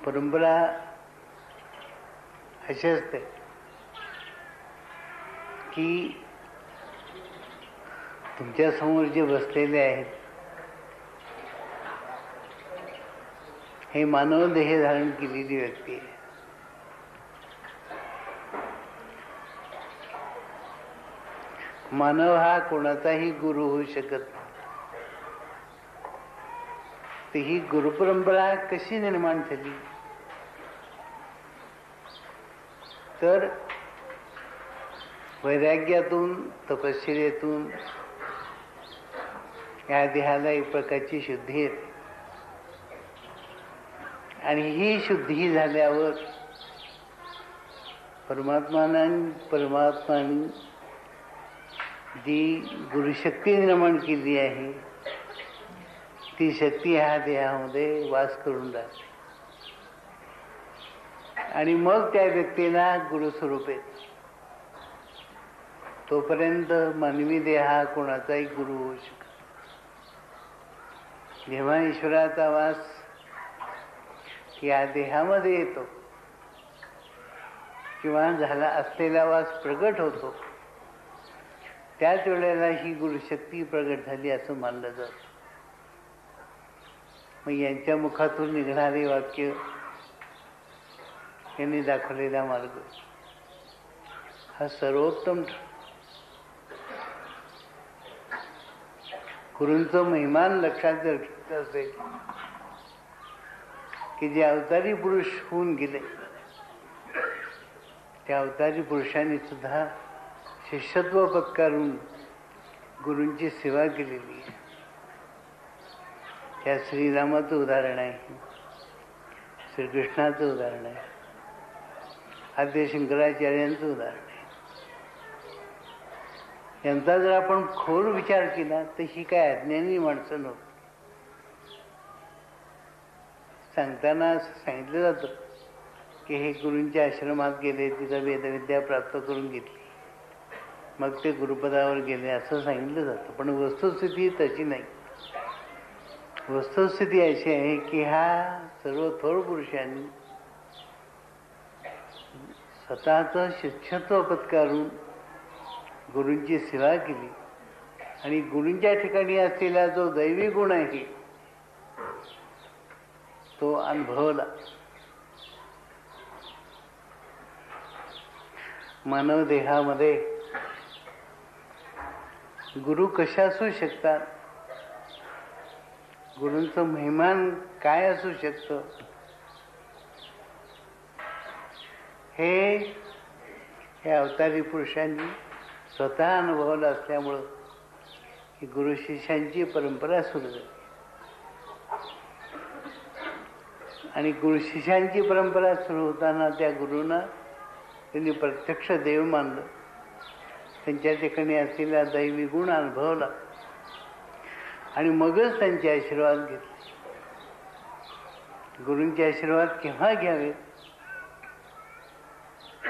परंपरा अशी असते की तुमच्या समोर जे बसलेले आहेत हे मानव देह धारण केलेली व्यक्ती आहे. मानव हा कोणाचाही गुरु होऊ शकत नाही. तर ही गुरुपरंपरा कशी निर्माण झाली तर वैराग्यातून, तपश्चर्येतून या देहाला एक प्रकारची शुद्धी येते. आणि ही शुद्धी झाल्यावर परमात्माने जी गुरुशक्ती निर्माण केली आहे ती शक्ती ह्या देहामध्ये वास करून राहते. आणि मग त्या व्यक्तीला गुरुस्वरूप येते. तोपर्यंत मानवी देह हा कोणाचाही गुरु होऊ शकतो. जेव्हा ईश्वराचा वास या देहामध्ये येतो किंवा झाला असलेला वास प्रगट होतो त्याच वेळेला ही गुरुशक्ती प्रगट झाली असं मानलं जातं. मग यांच्या मुखातून निघणारे वाक्य, यांनी दाखवलेला मार्ग हा सर्वोत्तम. गुरूंचं महिमान लक्षात जर घेतलं असेल की जे अवतारी पुरुष होऊन गेले त्या अवतारी पुरुषांनी सुद्धा शिष्यत्व पत्करून गुरूंची सेवा केलेली आहे. त्या श्रीरामाचं उदाहरण आहे, श्रीकृष्णाचं उदाहरण आहे, आद्य शंकराचार्यांचं उदाहरण आहे. यांचा जर आपण खोल विचार केला तर ही काय अज्ञानी माणसं नव्हती. सांगताना सांगितलं जातं की हे गुरूंच्या आश्रमात गेले, तिथं वेदविद्या प्राप्त करून घेतली, मग ते गुरुपदावर गेले असं सांगितलं जातं. पण वस्तुस्थिती तशी नाही. वस्तुस्थिती अशी आहे की ह्या सर्व थोर पुरुषांनी स्वतःचं शिष्यत्व पत्करून गुरूंची सेवा केली आणि गुरूंच्या ठिकाणी असलेला जो दैवी गुण आहे तो अनुभवला. मानव देहामध्ये गुरु कशा असू शकतात, गुरूंचं महिमान काय असू शकतं हे अवतारी पुरुषांनी स्वतः अनुभवलं असल्यामुळं ही गुरु शिष्यांची परंपरा सुरू झाली. आणि गुरु शिष्यांची परंपरा सुरू होताना त्या गुरूंना त्यांनी प्रत्यक्ष देव मानलं, त्यांच्या ठिकाणी असलेला दैवी गुण अनुभवला आणि मगच त्यांचे आशीर्वाद घेतले. गुरूंचे आशीर्वाद केव्हा घ्यावेत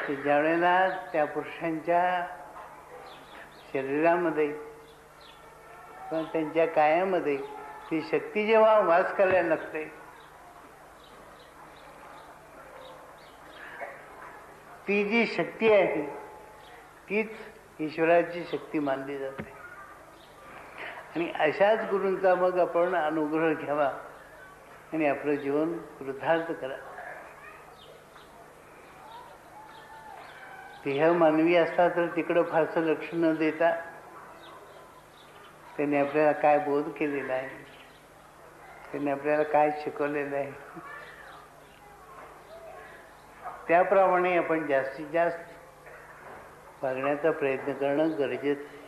तर ज्यावेळेला त्या पुरुषांच्या शरीरामध्ये किंवा त्यांच्या कायामध्ये ती शक्ती जेव्हा वास करायला लागते ती जी शक्ती आहे तीच ईश्वराची शक्ती मानली जाते. आणि अशाच गुरूंचा मग आपण अनुग्रह घ्यावा आणि आपलं जीवन कृतार्थ करा. देह मानवी असता तर तिकडं फारसं लक्ष न देता त्यांनी आपल्याला काय बोध केलेला आहे, त्यांनी आपल्याला काय शिकवलेलं आहे त्याप्रमाणे आपण जास्तीत जास्त वागण्याचा प्रयत्न करणं गरजेचं आहे.